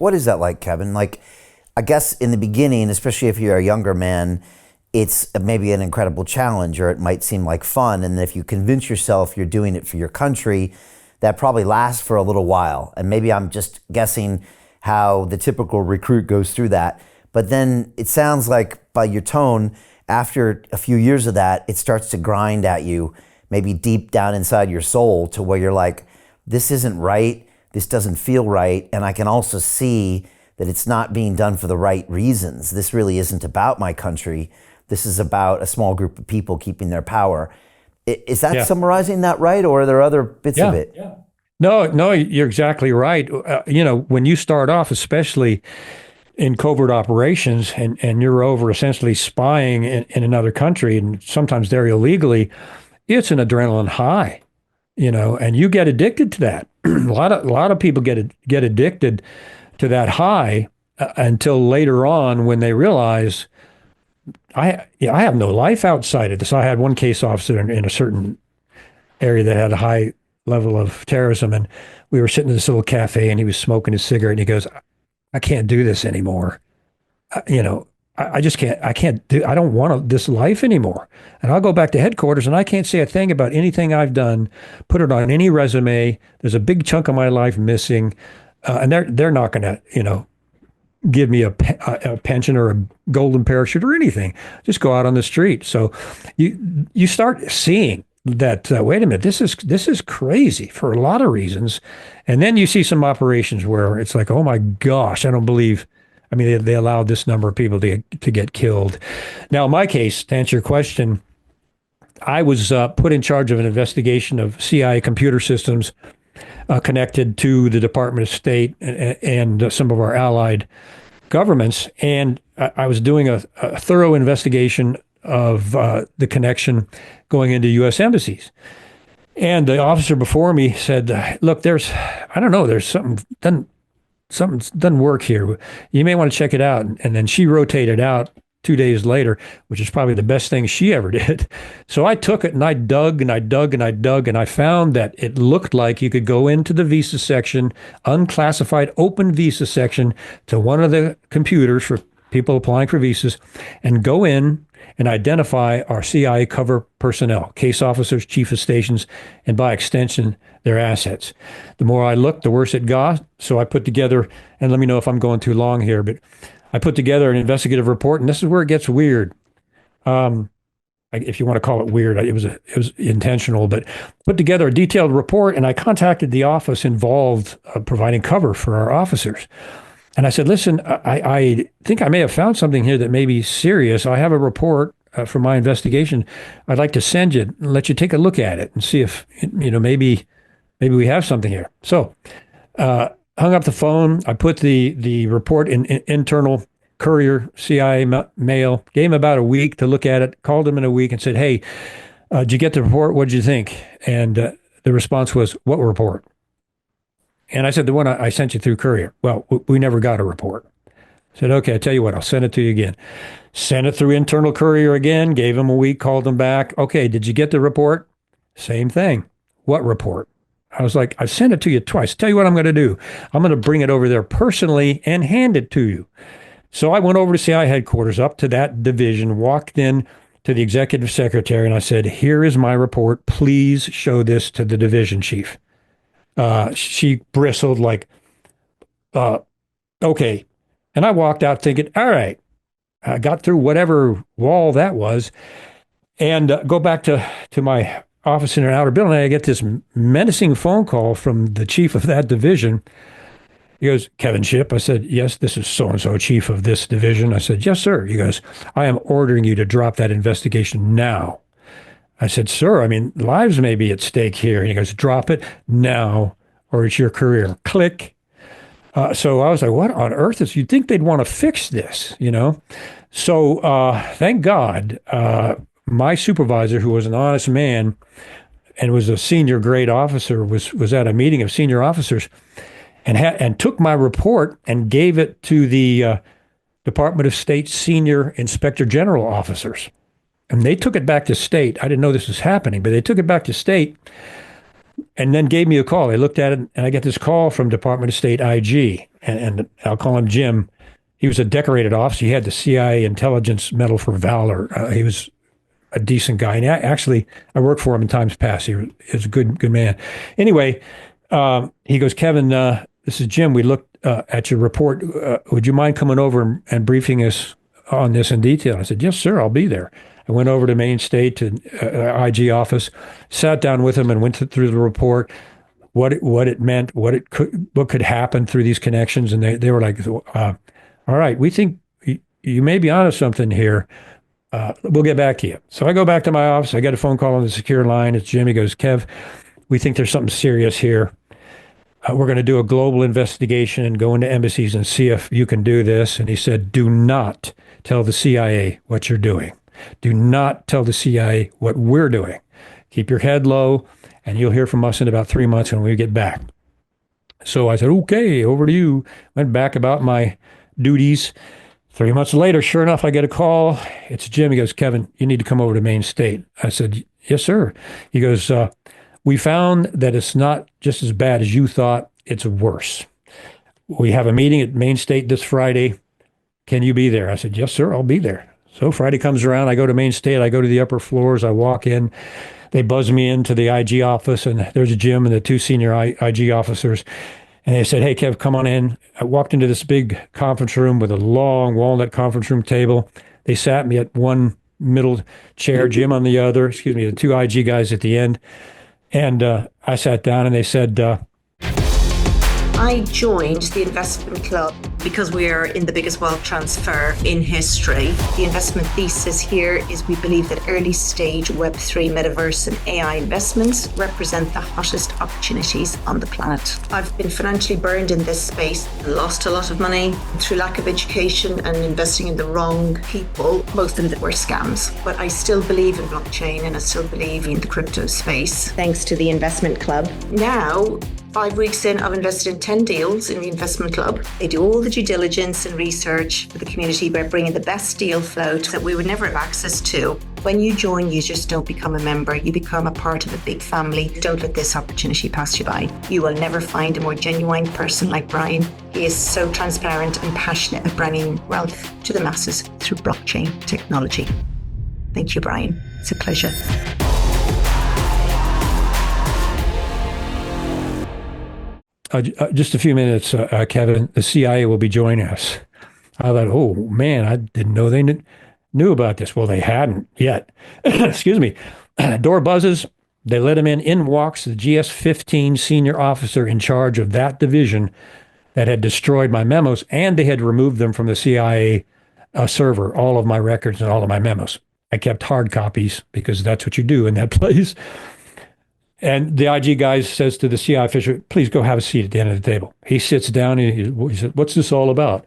What is that like, Kevin? Like, I guess in the beginning, especially if you're a younger man, it's maybe an incredible challenge, or it might seem like fun. And if you convince yourself you're doing it for your country, that probably lasts for a little while. And maybe I'm just guessing how the typical recruit goes through that. But then it sounds like by your tone, after a few years of that, it starts to grind at you, maybe deep down inside your soul, to where you're like, this isn't right. This doesn't feel right. And I can also see that it's not being done for the right reasons. This really isn't about my country. This is about a small group of people keeping their power. Is that summarizing that right? Or are there other bits of it? Yeah. No, you're exactly right. When you start off, especially in covert operations, and you're over essentially spying in another country, and sometimes there illegally, it's an adrenaline high, and you get addicted to that. a lot of people get addicted to that high until later on, when they realize I have no life outside of this. I had one case officer in a certain area that had a high level of terrorism, and we were sitting in this little cafe, and he was smoking his cigarette, and he goes, I can't do this anymore. I just can't. I don't want this life anymore. And I'll go back to headquarters, and I can't say a thing about anything I've done, put it on any resume. There's a big chunk of my life missing, and they're not going to give me a pension or a golden parachute or anything. Just go out on the street. So you start seeing that, wait a minute, this is crazy for a lot of reasons. And then you see some operations where it's like, oh my gosh, I don't believe, they allowed this number of people to get killed. Now, in my case, to answer your question, I was put in charge of an investigation of CIA computer systems connected to the Department of State and some of our allied governments. And I was doing a thorough investigation of the connection going into U.S. embassies. And the officer before me said, look, there's something doesn't work here. You may want to check it out. And then she rotated out 2 days later, which is probably the best thing she ever did. So I took it and I dug and I dug and I dug, and I found that it looked like you could go into the visa section, unclassified open visa section, to one of the computers for people applying for visas, and go in and identify our CIA cover personnel, case officers, chief of stations, and by extension, their assets. The more I looked, the worse it got. So I put together, and let me know if I'm going too long here, but I put together an investigative report, and this is where it gets weird. If you want to call it weird, it was intentional, but put together a detailed report, and I contacted the office involved providing cover for our officers. And I said, listen, I think I may have found something here that may be serious. I have a report from my investigation. I'd like to send you, let you take a look at it and see if, maybe we have something here. So hung up the phone. I put the report in internal courier CIA mail, gave him about a week to look at it, called him in a week and said, hey, did you get the report? What did you think? And the response was, what report? And I said, the one I sent you through courier. Well, we never got a report. I said, okay, I tell you what, I'll send it to you again. Sent it through internal courier again, gave him a week, called him back. Okay, did you get the report? Same thing. What report? I was like, I sent it to you twice. Tell you what I'm going to do. I'm going to bring it over there personally and hand it to you. So I went over to CIA headquarters, up to that division, walked in to the executive secretary, and I said, here is my report. Please show this to the division chief. She bristled like, okay. And I walked out thinking, all right, I got through whatever wall that was, and go back to my office in an outer building. I get this menacing phone call from the chief of that division. He goes, Kevin Shipp. I said, yes, this is so-and-so, chief of this division. I said, yes, sir. He goes, I am ordering you to drop that investigation now. I said, sir, lives may be at stake here. And he goes, drop it now, or it's your career. Click. So I was like, what on earth is, you'd think they'd want to fix this, So thank God, my supervisor, who was an honest man and was a senior grade officer, was at a meeting of senior officers and took my report and gave it to the Department of State senior inspector general officers. And they took it back to state. I didn't know this was happening, but they took it back to state and then gave me a call. They looked at it, and I get this call from Department of State IG. and I'll call him Jim. He was a decorated officer. He had the CIA Intelligence Medal for Valor. He was a decent guy. And actually, I worked for him in times past. He was a good man. Anyway, he goes, Kevin, this is Jim. We looked at your report. Would you mind coming over and briefing us on this in detail? I said, yes, sir, I'll be there. I went over to Maine State to IG office, sat down with him and went through the report, what it meant, what could happen through these connections. And they were like, all right, we think you may be onto something here. We'll get back to you. So I go back to my office. I get a phone call on the secure line. It's Jim. He goes, Kev, we think there's something serious here. We're going to do a global investigation and go into embassies and see if you can do this. And he said, do not tell the CIA what you're doing. Do not tell the CIA what we're doing. Keep your head low, and you'll hear from us in about 3 months when we get back. So I said, okay, over to you. Went back about my duties. 3 months later, sure enough, I get a call. It's Jim. He goes, Kevin, you need to come over to Maine State. I said, yes, sir. He goes, we found that it's not just as bad as you thought. It's worse. We have a meeting at Maine State this Friday. Can you be there? I said, yes, sir, I'll be there. So Friday comes around. I go to Maine State. I go to the upper floors. I walk in. They buzz me into the IG office, and there's Jim and the two senior IG officers. And they said, hey, Kev, come on in. I walked into this big conference room with a long walnut conference room table. They sat me at one middle chair, Jim on the other, the two IG guys at the end. And I sat down and they said, I joined the investment club because we are in the biggest wealth transfer in history. The investment thesis here is we believe that early stage Web3, metaverse and AI investments represent the hottest opportunities on the planet. I've been financially burned in this space, lost a lot of money through lack of education and investing in the wrong people. Most of them were scams. But I still believe in blockchain and I still believe in the crypto space. Thanks to the investment club. Now, 5 weeks in, I've invested in 10 deals in the investment club. They do all the due diligence and research for the community by bringing the best deal flow that we would never have access to. When you join, you just don't become a member. You become a part of a big family. Don't let this opportunity pass you by. You will never find a more genuine person like Brian. He is so transparent and passionate at bringing wealth to the masses through blockchain technology. Thank you, Brian. It's a pleasure. Just a few minutes, Kevin, the CIA will be joining us. I thought, oh, man, I didn't know they knew about this. Well, they hadn't yet. Excuse me. Door buzzes. They let him in. In walks the GS-15 senior officer in charge of that division that had destroyed my memos, and they had removed them from the CIA server, all of my records and all of my memos. I kept hard copies because that's what you do in that place. And the IG guy says to the CIA official, please go have a seat at the end of the table. He sits down and he said, what's this all about?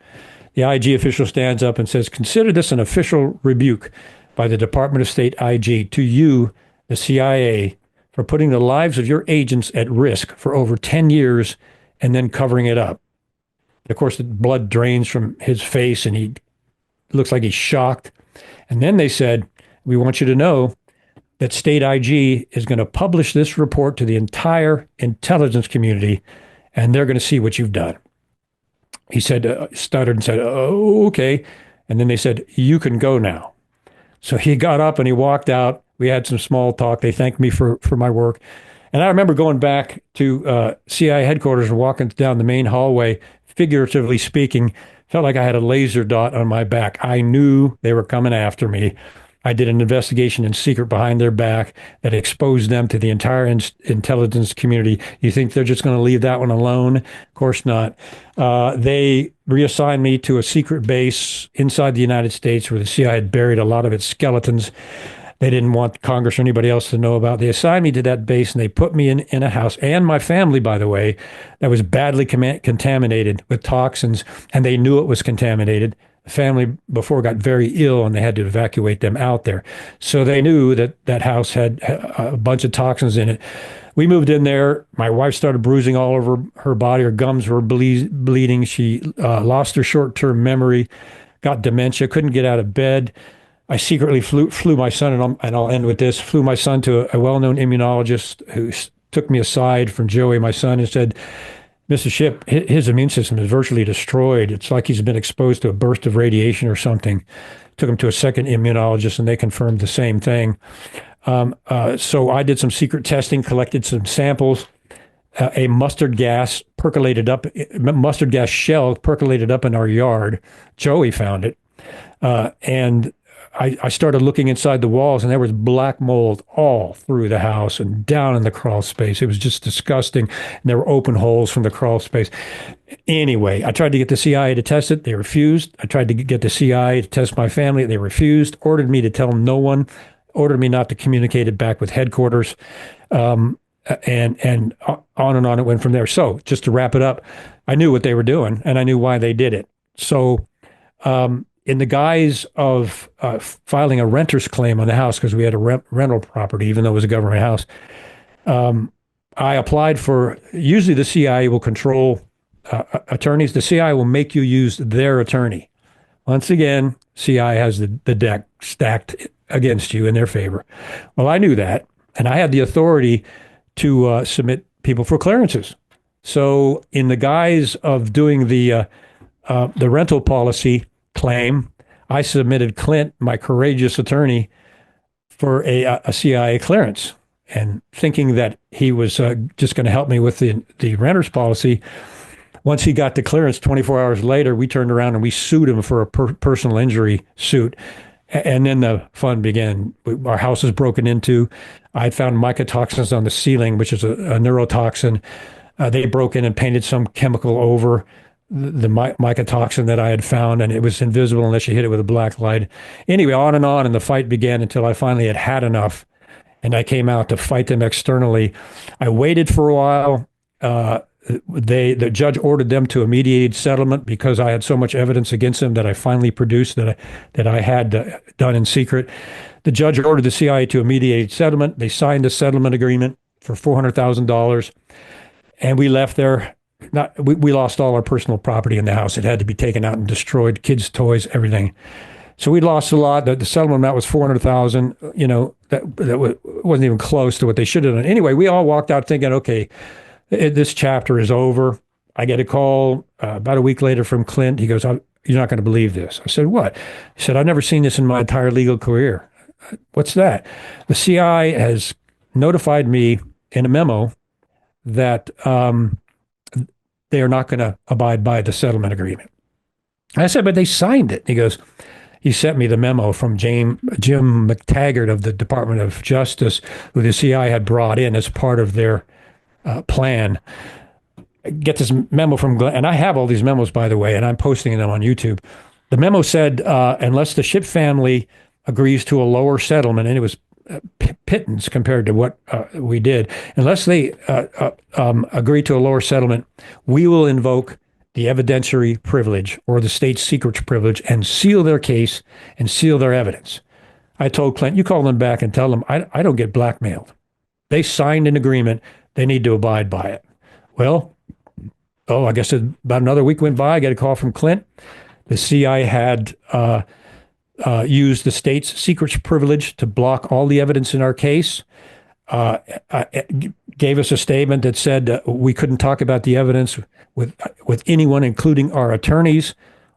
The IG official stands up and says, consider this an official rebuke by the Department of State IG to you, the CIA, for putting the lives of your agents at risk for over 10 years and then covering it up. Of course, the blood drains from his face and he looks like he's shocked. And then they said, we want you to know that State IG is going to publish this report to the entire intelligence community, and they're going to see what you've done. He said, stuttered and said, oh, okay. And then they said, you can go now. So he got up and he walked out. We had some small talk. They thanked me for my work. And I remember going back to CIA headquarters and walking down the main hallway, figuratively speaking, felt like I had a laser dot on my back. I knew they were coming after me. I did an investigation in secret behind their back that exposed them to the entire intelligence community. You think they're just going to leave that one alone? Of course not. They reassigned me to a secret base inside the United States where the CIA had buried a lot of its skeletons. They didn't want Congress or anybody else to know about. They assigned me to that base, and they put me in a house, and my family, by the way, that was badly contaminated with toxins, and they knew it was contaminated. The family before got very ill, and they had to evacuate them out there. So they knew that that house had a bunch of toxins in it. We moved in there. My wife started bruising all over her body. Her gums were bleeding. She lost her short-term memory, got dementia, couldn't get out of bed. I secretly flew my son, and I'll end with this, flew my son to a well-known immunologist who took me aside from Joey, my son, and said, Mr. Shipp, his immune system is virtually destroyed. It's like he's been exposed to a burst of radiation or something. Took him to a second immunologist, and they confirmed the same thing. So I did some secret testing, collected some samples. A mustard gas shell percolated up in our yard. Joey found it. And I started looking inside the walls, and there was black mold all through the house and down in the crawl space. It was just disgusting. And there were open holes from the crawl space. Anyway, I tried to get the CIA to test it. They refused. I tried to get the CIA to test my family. They refused, ordered me to tell no one, ordered me not to communicate it back with headquarters. And on and on it went from there. So just to wrap it up, I knew what they were doing, and I knew why they did it. So in the guise of filing a renter's claim on the house, because we had a rental property, even though it was a government house, I applied for, usually the CIA will control attorneys. The CIA will make you use their attorney. Once again, CIA has the deck stacked against you in their favor. Well, I knew that, and I had the authority to submit people for clearances. So in the guise of doing the rental policy claim, I submitted Clint, my courageous attorney, for a CIA clearance, and thinking that he was just going to help me with the renter's policy. Once he got the clearance, 24 hours later, we turned around and we sued him for a personal injury suit. And then the fun began. Our house was broken into. I had found mycotoxins on the ceiling, which is a neurotoxin. They broke in and painted some chemical over the mycotoxin that I had found, and it was invisible unless you hit it with a black light. Anyway, on, and the fight began until I finally had enough, and I came out to fight them externally. I waited for a while. The judge ordered them to a mediated settlement because I had so much evidence against them that I finally produced that I had done in secret. The judge ordered the CIA to a mediated settlement. They signed a settlement agreement for $400,000, and we left there. We lost all our personal property in the house. It had to be taken out and destroyed, kids' toys, everything. So we lost a lot. The settlement amount was $400,000. That wasn't even close to what they should have done. Anyway, we all walked out thinking, okay, this chapter is over. I get a call about a week later from Clint. He goes, "You're not going to believe this." I said, "What?" He said, "I've never seen this in my entire legal career." "What's that?" "The CIA has notified me in a memo that they are not going to abide by the settlement agreement." I said, "But they signed it." He sent me the memo from Jim McTaggart of the Department of Justice, who the CIA had brought in as part of their plan. Get this memo from Glenn, and I have all these memos, by the way, and I'm posting them on YouTube. The memo said, unless the Shipp family agrees to a lower settlement, and it was pittance compared to what we did, unless they agree to a lower settlement, we will invoke the evidentiary privilege or the state secrets privilege and seal their case and seal their evidence. I told Clint, you call them back and tell them I don't get blackmailed. They signed an agreement. They need to abide by it. Well, I guess about another week went by. I get a call from Clint. The CIA had used the state's secrets privilege to block all the evidence in our case. Gave us a statement that said we couldn't talk about the evidence with anyone, including our attorneys,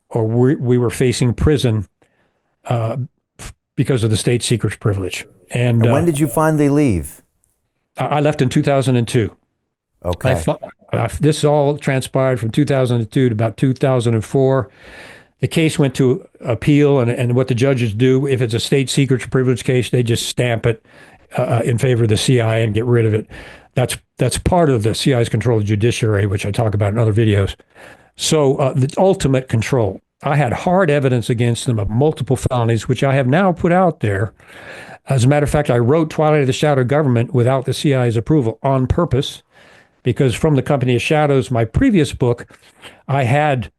or we were facing prison because of the state secrets privilege. And when did you finally leave? I left in 2002. Okay. This all transpired from 2002 to about 2004. The case went to appeal, and what the judges do, if it's a state secrets privilege case, they just stamp it in favor of the CIA and get rid of it. That's part of the CIA's control of the judiciary, which I talk about in other videos. So the ultimate control. I had hard evidence against them of multiple felonies, which I have now put out there. As a matter of fact, I wrote Twilight of the Shadow Government without the CIA's approval on purpose, because from the Company of Shadows, my previous book, I had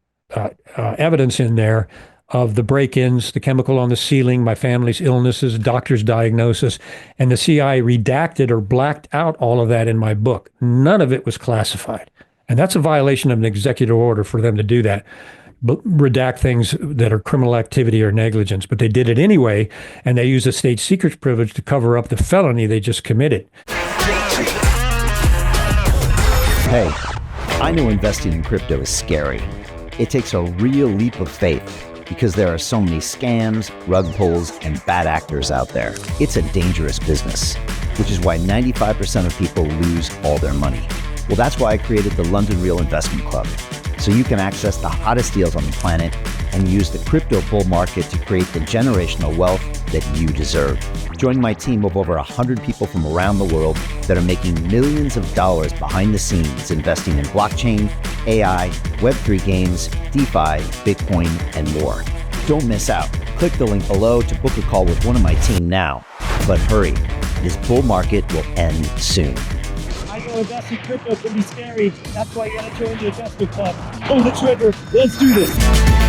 evidence in there of the break-ins, the chemical on the ceiling, my family's illnesses, doctor's diagnosis, and the CIA redacted or blacked out all of that in my book. None of it was classified. And that's a violation of an executive order for them to do that, redact things that are criminal activity or negligence. But they did it anyway, and they used the state secrets privilege to cover up the felony they just committed. Hey, I know investing in crypto is scary. It takes a real leap of faith because there are so many scams, rug pulls, and bad actors out there. It's a dangerous business, which is why 95% of people lose all their money. Well, that's why I created the London Real Investment Club, so you can access the hottest deals on the planet and use the crypto bull market to create the generational wealth that you deserve. Join my team of over 100 people from around the world that are making millions of dollars behind the scenes investing in blockchain, AI, Web3 games, DeFi, Bitcoin, and more. Don't miss out. Click the link below to book a call with one of my team now. But hurry, this bull market will end soon. I know investing in crypto can be scary. That's why you gotta join the investment club. Pull the trigger. Let's do this.